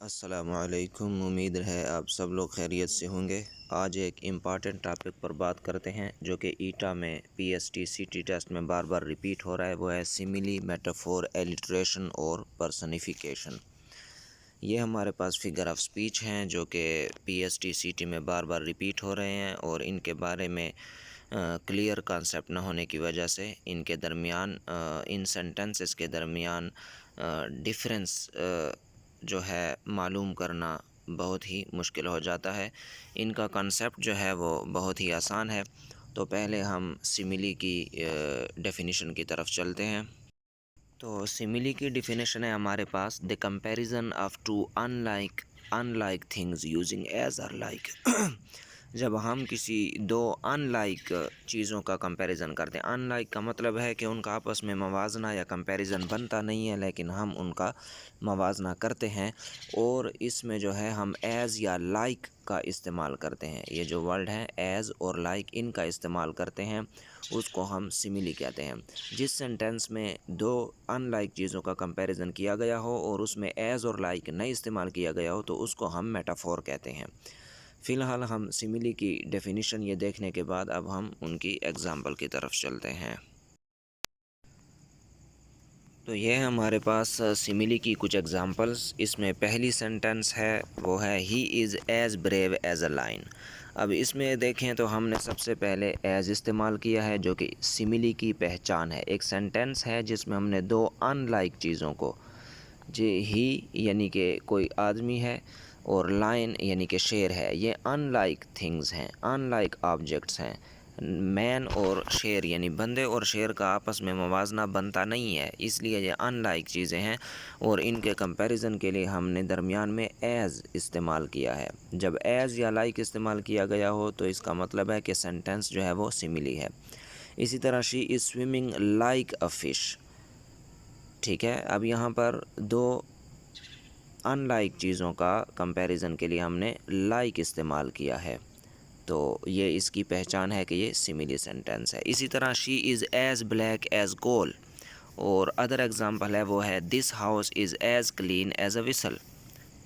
السلام علیکم، امید ہے آپ سب لوگ خیریت سے ہوں گے۔ آج ایک امپارٹنٹ ٹاپک پر بات کرتے ہیں جو کہ ایٹا میں P S T C T test میں بار بار ریپیٹ ہو رہا ہے، وہ ہے سیملی، میٹافور، ایلیٹریشن اور پرسنیفیکیشن۔ یہ ہمارے پاس فگر آف سپیچ ہیں جو کہ P S T C T میں بار بار ریپیٹ ہو رہے ہیں، اور ان کے بارے میں کلیئر کانسیپٹ نہ ہونے کی وجہ سے ان کے درمیان ان سینٹنسز کے درمیان ڈفرینس جو ہے معلوم کرنا بہت ہی مشکل ہو جاتا ہے۔ ان کا کنسیپٹ جو ہے وہ بہت ہی آسان ہے۔ تو پہلے ہم سیملی کی ڈیفینیشن کی طرف چلتے ہیں۔ تو سیملی کی ڈیفینیشن ہے ہمارے پاس the comparison of two unlike things using as or like. جب ہم کسی دو ان لائک چیزوں کا کمپیریزن کرتے ہیں، ان لائک کا مطلب ہے کہ ان کا آپس میں موازنہ یا کمپیریزن بنتا نہیں ہے، لیکن ہم ان کا موازنہ کرتے ہیں، اور اس میں جو ہے ہم ایز یا لائک کا استعمال کرتے ہیں۔ یہ جو ورڈ ہے ایز اور لائک، ان کا استعمال کرتے ہیں، اس کو ہم سیملی کہتے ہیں۔ جس سینٹینس میں دو ان لائک چیزوں کا کمپیریزن کیا گیا ہو اور اس میں ایز اور لائک نہیں استعمال کیا گیا ہو تو اس کو ہم میٹافور کہتے ہیں۔ فی الحال ہم سیملی کی ڈیفینیشن یہ دیکھنے کے بعد اب ہم ان کی ایگزامپل کی طرف چلتے ہیں۔ تو یہ ہمارے پاس سیملی کی کچھ ایگزامپلس۔ اس میں پہلی سینٹنس ہے وہ ہے he is as brave as a lion. اب اس میں دیکھیں تو ہم نے سب سے پہلے ایز استعمال کیا ہے جو کہ سیملی کی پہچان ہے۔ ایک سینٹنس ہے جس میں ہم نے دو ان لائک چیزوں کو، ہی یعنی کہ کوئی آدمی ہے اور لائن یعنی کہ شیر ہے، یہ ان لائک تھنگز ہیں، ان لائک آبجیکٹس ہیں۔ مین اور شیر یعنی بندے اور شیر کا آپس میں موازنہ بنتا نہیں ہے، اس لیے یہ ان لائک چیزیں ہیں، اور ان کے کمپیریزن کے لیے ہم نے درمیان میں ایز استعمال کیا ہے۔ جب ایز یا لائک استعمال کیا گیا ہو تو اس کا مطلب ہے کہ سینٹنس جو ہے وہ سیملی ہے۔ اسی طرح she is swimming like a fish. ٹھیک ہے، اب یہاں پر دو ان لائک چیزوں کا کمپیریزن کے لیے ہم نے لائک استعمال کیا ہے، تو یہ اس کی پہچان ہے کہ یہ سیملی سینٹینس ہے۔ اسی طرح she is as black as coal, اور ادر ایگزامپل ہے وہ ہے this house is as clean as a whistle.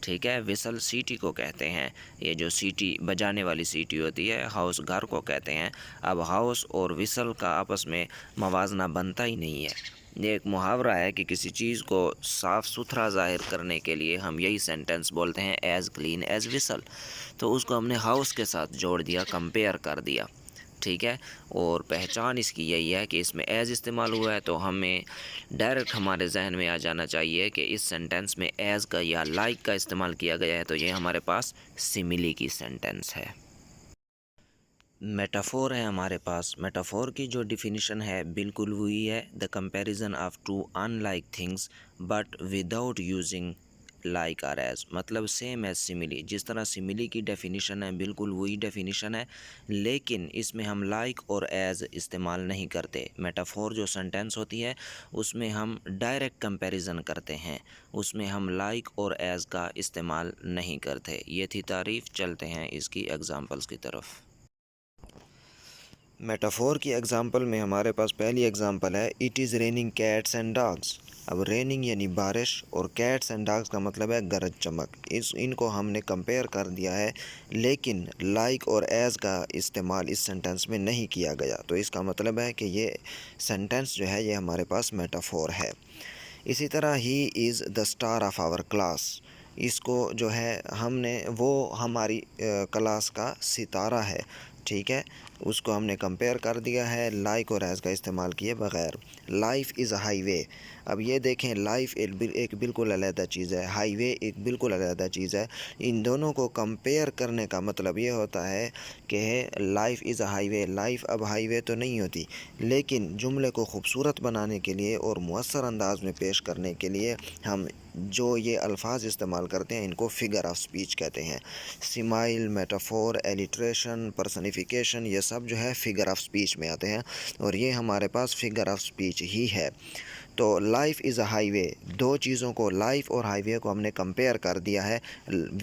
ٹھیک ہے، وسل سیٹی کو کہتے ہیں، یہ جو سیٹی بجانے والی سیٹی ہوتی ہے، ہاؤس گھر کو کہتے ہیں۔ اب ہاؤس اور وسل کا آپس میں موازنہ بنتا ہی نہیں ہے۔ یہ ایک محاورہ ہے کہ کسی چیز کو صاف ستھرا ظاہر کرنے کے لیے ہم یہی سینٹنس بولتے ہیں ایز کلین ایز وسل، تو اس کو ہم نے ہاؤس کے ساتھ جوڑ دیا، کمپیئر کر دیا۔ ٹھیک ہے، اور پہچان اس کی یہی ہے کہ اس میں ایز استعمال ہوا ہے، تو ہمیں ڈائریکٹ ہمارے ذہن میں آ جانا چاہیے کہ اس سینٹنس میں ایز کا یا لائک کا استعمال کیا گیا ہے، تو یہ ہمارے پاس سیملی کی سینٹنس ہے۔ میٹافور ہے ہمارے پاس۔ میٹافور کی جو ڈیفینیشن ہے بالکل وہی ہے، the comparison of two unlike things but without using like or as, مطلب سیم ایز سیملی۔ جس طرح سیملی کی ڈیفینیشن ہے بالکل وہی ڈیفینیشن ہے، لیکن اس میں ہم لائک اور ایز استعمال نہیں کرتے۔ میٹافور جو سینٹینس ہوتی ہے اس میں ہم ڈائریکٹ کمپیریزن کرتے ہیں، اس میں ہم لائک اور ایز کا استعمال نہیں کرتے۔ یہ تھی تعریف، چلتے ہیں اس کی ایگزامپلس کی طرف۔ میٹافور کی ایگزامپل میں ہمارے پاس پہلی ایگزامپل ہے it is raining cats and dogs. اب ریننگ یعنی بارش، اور کیٹس اینڈ ڈاگس کا مطلب ہے گرج چمک۔ ان کو ہم نے کمپیئر کر دیا ہے، لیکن لائک اور ایز کا استعمال اس سینٹنس میں نہیں کیا گیا، تو اس کا مطلب ہے کہ یہ سینٹنس جو ہے یہ ہمارے پاس میٹافور ہے۔ اسی طرح ہی از دا اسٹار آف آور کلاس، اس کو جو ہے ہم نے، وہ ہماری کلاس کا ستارہ ہے، ٹھیک ہے، اس کو ہم نے کمپیئر کر دیا ہے لائک اور ایز کا استعمال کیے بغیر۔ لائف از اے ہائی وے، اب یہ دیکھیں لائف ایک بالکل علیحدہ چیز ہے، ہائی وے ایک بالکل علیحدہ چیز ہے۔ ان دونوں کو کمپیئر کرنے کا مطلب یہ ہوتا ہے کہ life is a high way, life اب ہائی وے تو نہیں ہوتی، لیکن جملے کو خوبصورت بنانے کے لیے اور مؤثر انداز میں پیش کرنے کے لیے ہم جو یہ الفاظ استعمال کرتے ہیں ان کو فگر آف سپیچ کہتے ہیں۔ سمائل، میٹافور، ایلیٹریشن، پرسنیفیکیشن، یہ سب جو ہے فگر آف سپیچ میں آتے ہیں، اور یہ ہمارے پاس فگر آف سپیچ ہی ہے۔ تو لائف از اے ہائی وے، دو چیزوں کو، لائف اور ہائی وے کو ہم نے کمپیئر کر دیا ہے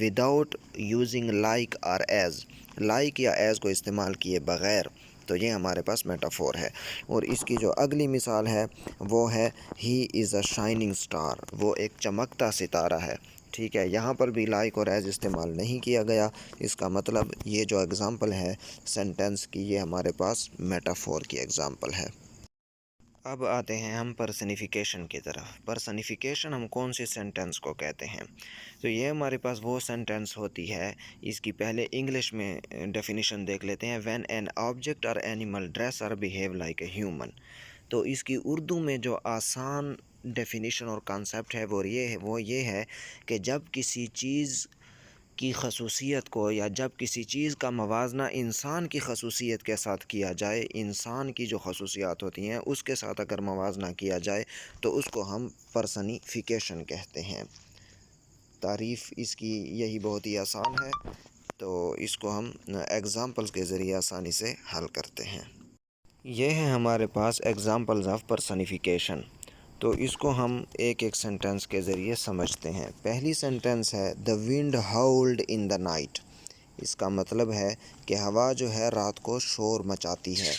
وداؤٹ یوزنگ لائک اور ایز، لائک یا ایز کو استعمال کیے بغیر، تو یہ ہمارے پاس میٹافور ہے۔ اور اس کی جو اگلی مثال ہے وہ ہے he is a shining star, وہ ایک چمکتا ستارہ ہے۔ ٹھیک ہے، یہاں پر بھی لائک اور ایز استعمال نہیں کیا گیا، اس کا مطلب یہ جو اگزامپل ہے سینٹنس کی یہ ہمارے پاس میٹافور کی اگزامپل ہے۔ اب آتے ہیں ہم پرسنیفیکیشن کی طرف۔ پرسنیفیکیشن ہم کون سی سینٹنس کو کہتے ہیں؟ تو یہ ہمارے پاس وہ سینٹنس ہوتی ہے، اس کی پہلے انگلش میں ڈیفینیشن دیکھ لیتے ہیں۔ وین این آبجیکٹ اور اینیمل ڈریس اور بیہیو لائک اے ہیومن۔ تو اس کی اردو میں جو آسان ڈیفینیشن اور کانسیپٹ ہے وہ یہ ہے کہ جب کسی چیز کی خصوصیت کو یا جب کسی چیز کا موازنہ انسان کی خصوصیت کے ساتھ کیا جائے، انسان کی جو خصوصیات ہوتی ہیں اس کے ساتھ اگر موازنہ کیا جائے تو اس کو ہم پرسنیفیکیشن کہتے ہیں۔ تعریف اس کی یہی بہت ہی آسان ہے، تو اس کو ہم ایگزامپلز کے ذریعے آسانی سے حل کرتے ہیں۔ یہ ہے ہمارے پاس ایگزامپلز آف پرسنیفیکیشن، تو اس کو ہم ایک ایک سینٹنس کے ذریعے سمجھتے ہیں۔ پہلی سینٹنس ہے دا ونڈ ہاؤلڈ ان دا نائٹ۔ اس کا مطلب ہے کہ ہوا جو ہے رات کو شور مچاتی ہے،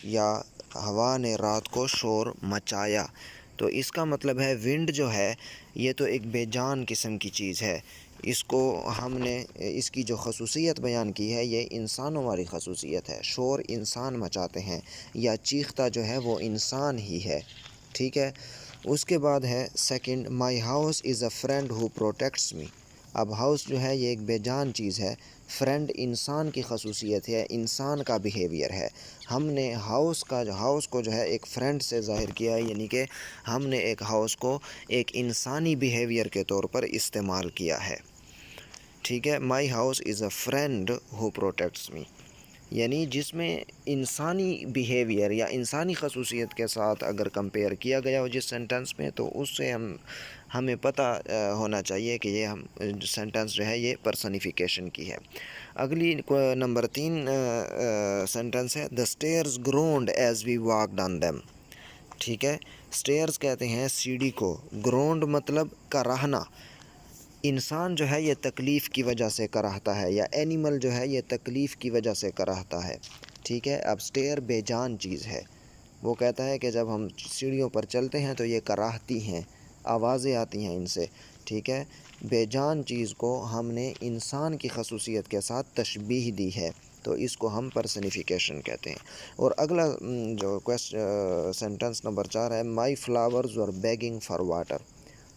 یا ہوا نے رات کو شور مچایا۔ تو اس کا مطلب ہے ونڈ جو ہے یہ تو ایک بے جان قسم کی چیز ہے، اس کو ہم نے اس کی جو خصوصیت بیان کی ہے یہ انسانوں والی خصوصیت ہے۔ شور انسان مچاتے ہیں، یا چیختا جو ہے وہ انسان ہی ہے، ٹھیک ہے۔ اس کے بعد ہے second, my house is a friend who protects me. اب ہاؤس جو ہے یہ ایک بے جان چیز ہے، فرینڈ انسان کی خصوصیت ہے، انسان کا بیہیویئر ہے۔ ہم نے ہاؤس کو جو ہے ایک فرینڈ سے ظاہر کیا ہے، یعنی کہ ہم نے ایک ہاؤس کو ایک انسانی بیہیویئر کے طور پر استعمال کیا ہے، ٹھیک ہے۔ My house is a friend who protects me, یعنی جس میں انسانی بیہیویئر یا انسانی خصوصیت کے ساتھ اگر کمپیئر کیا گیا ہو جس سینٹنس میں، تو اس سے ہمیں پتہ ہونا چاہیے کہ یہ سینٹنس جو ہے یہ پرسنیفیکیشن کی ہے۔ اگلی نمبر 3 سینٹنس ہے the stairs groaned as we walked on them, ٹھیک ہے۔ اسٹیئرز کہتے ہیں سیڑھی کو، گرونڈ مطلب کراہنا۔ انسان جو ہے یہ تکلیف کی وجہ سے کراہتا ہے، یا اینیمل جو ہے یہ تکلیف کی وجہ سے کراہتا ہے، ٹھیک ہے۔ اب اسٹیئر بے جان چیز ہے، وہ کہتا ہے کہ جب ہم سیڑھیوں پر چلتے ہیں تو یہ کراہتی ہیں، آوازیں آتی ہیں ان سے، ٹھیک ہے۔ بے جان چیز کو ہم نے انسان کی خصوصیت کے ساتھ تشبیہ دی ہے، تو اس کو ہم پرسنیفیکیشن کہتے ہیں۔ اور اگلا جو سینٹنس نمبر 4 ہے، my flowers were begging for water.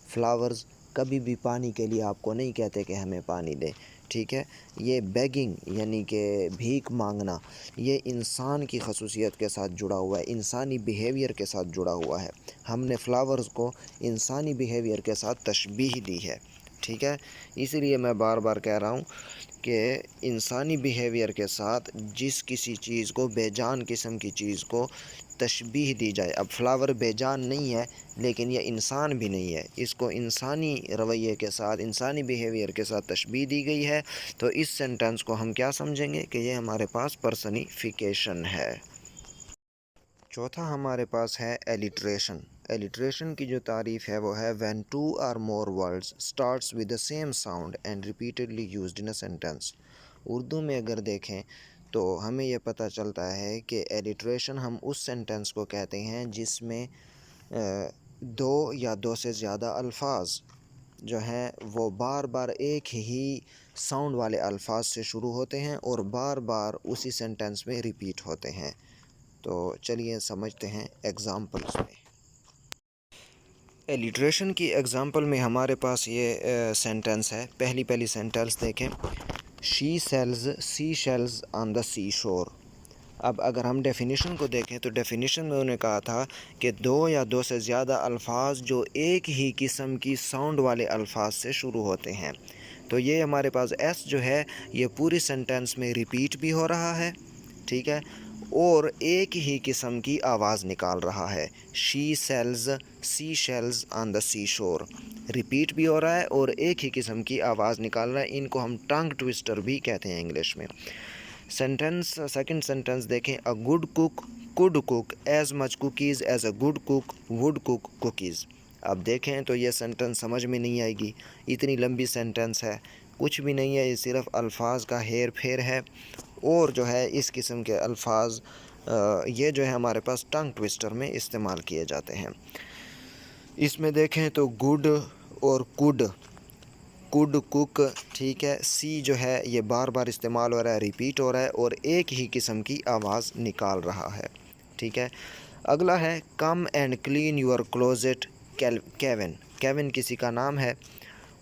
Flowers کبھی بھی پانی کے لیے آپ کو نہیں کہتے کہ ہمیں پانی دے، ٹھیک ہے۔ یہ بیگنگ یعنی کہ بھیک مانگنا، یہ انسان کی خصوصیت کے ساتھ جڑا ہوا ہے، انسانی بیہیویئر کے ساتھ جڑا ہوا ہے۔ ہم نے فلاورز کو انسانی بیہیویئر کے ساتھ تشبیہ دی ہے، ٹھیک ہے۔ اسی لیے میں بار بار کہہ رہا ہوں کہ انسانی بیہیویئر کے ساتھ جس کسی چیز کو، بے جان قسم کی چیز کو تشبیہ دی جائے، اب فلاور بے جان نہیں ہے لیکن یہ انسان بھی نہیں ہے، اس کو انسانی رویے کے ساتھ، انسانی بیہیویئر کے ساتھ تشبیہ دی گئی ہے، تو اس سینٹنس کو ہم کیا سمجھیں گے کہ یہ ہمارے پاس پرسنیفیکیشن ہے۔ چوتھا ہمارے پاس ہے ایلیٹریشن۔ ایلیٹریشن کی جو تعریف ہے وہ ہے when two or more words starts with the same sound and repeatedly used in a sentence. Urdu میں اگر دیکھیں تو ہمیں یہ پتہ چلتا ہے کہ ایلیٹریشن ہم اس سینٹینس کو کہتے ہیں جس میں دو یا دو سے زیادہ الفاظ جو ہیں وہ بار بار ایک ہی ساؤنڈ والے الفاظ سے شروع ہوتے ہیں اور بار بار اسی سینٹینس میں ریپیٹ ہوتے ہیں۔ تو چلیے سمجھتے ہیں ایگزامپلس میں۔ ایلیٹریشن کی ایگزامپل میں ہمارے پاس یہ سینٹنس ہے، پہلی سینٹنس دیکھیں، شی سیلز سی شیلز آن دا سی شور۔ اب اگر ہم ڈیفینیشن کو دیکھیں تو ڈیفینیشن میں انہوں نے کہا تھا کہ دو یا دو سے زیادہ الفاظ جو ایک ہی قسم کی ساؤنڈ والے الفاظ سے شروع ہوتے ہیں، تو یہ ہمارے پاس ایس جو ہے یہ پوری سینٹنس میں ریپیٹ بھی ہو رہا ہے، ٹھیک ہے، اور ایک ہی قسم کی آواز نکال رہا ہے۔ شی سیلز سی شیلز آن دا سی شور، ریپیٹ بھی ہو رہا ہے اور ایک ہی قسم کی آواز نکال رہا ہے۔ ان کو ہم ٹنگ ٹوسٹر بھی کہتے ہیں انگلش میں۔ سیکنڈ سینٹنس دیکھیں، a good cook could cook as much cookies as a good cook would cook cookies. اب دیکھیں تو یہ سینٹنس سمجھ میں نہیں آئے گی، اتنی لمبی سینٹنس ہے، کچھ بھی نہیں ہے، یہ صرف الفاظ کا ہیر پھیر ہے، اور جو ہے اس قسم کے الفاظ یہ جو ہے ہمارے پاس ٹنگ ٹوسٹر میں استعمال کیے جاتے ہیں۔ اس میں دیکھیں تو گڈ اور کوڈ could cook, ٹھیک ہے. سی جو ہے یہ بار بار استعمال ہو رہا ہے، ریپیٹ ہو رہا ہے اور ایک ہی قسم کی آواز نکال رہا ہے، ٹھیک ہے. اگلا ہے come and clean your closet Kevin. Kevin کسی کا نام ہے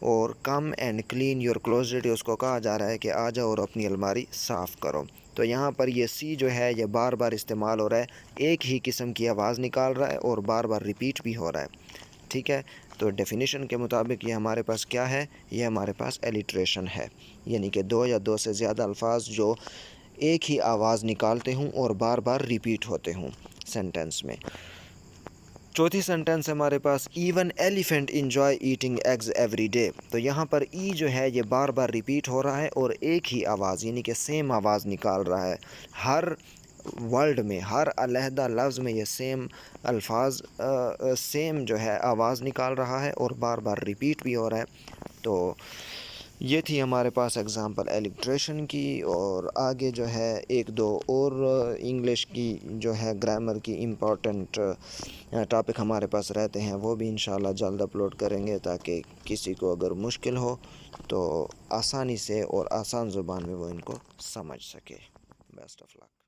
اور come and clean your closet اس کو کہا جا رہا ہے کہ آ جاؤ اور اپنی الماری صاف کرو. تو یہاں پر یہ سی جو ہے یہ بار بار استعمال ہو رہا ہے، ایک ہی قسم کی آواز نکال رہا ہے اور بار بار ریپیٹ بھی ہو رہا ہے، ٹھیک ہے. تو ڈیفینیشن کے مطابق یہ ہمارے پاس کیا ہے؟ یہ ہمارے پاس ایلیٹریشن ہے، یعنی کہ دو یا دو سے زیادہ الفاظ جو ایک ہی آواز نکالتے ہوں اور بار بار ریپیٹ ہوتے ہوں سینٹنس میں. چوتھی سینٹنس ہمارے پاس even elephant enjoy eating eggs every day. تو یہاں پر ای جو ہے یہ بار بار ریپیٹ ہو رہا ہے اور ایک ہی آواز یعنی کہ سیم آواز نکال رہا ہے. ہر ورڈ میں، ہر علیحدہ لفظ میں یہ سیم الفاظ سیم جو ہے آواز نکال رہا ہے اور بار بار ریپیٹ بھی ہو رہا ہے. تو یہ تھی ہمارے پاس اگزامپل ایلیٹریشن کی. اور آگے جو ہے ایک دو اور انگلش کی جو ہے گرامر کی امپورٹنٹ ٹاپک ہمارے پاس رہتے ہیں، وہ بھی انشاءاللہ جلد اپلوڈ کریں گے تاکہ کسی کو اگر مشکل ہو تو آسانی سے اور آسان زبان میں وہ ان کو سمجھ سکے. Best of look.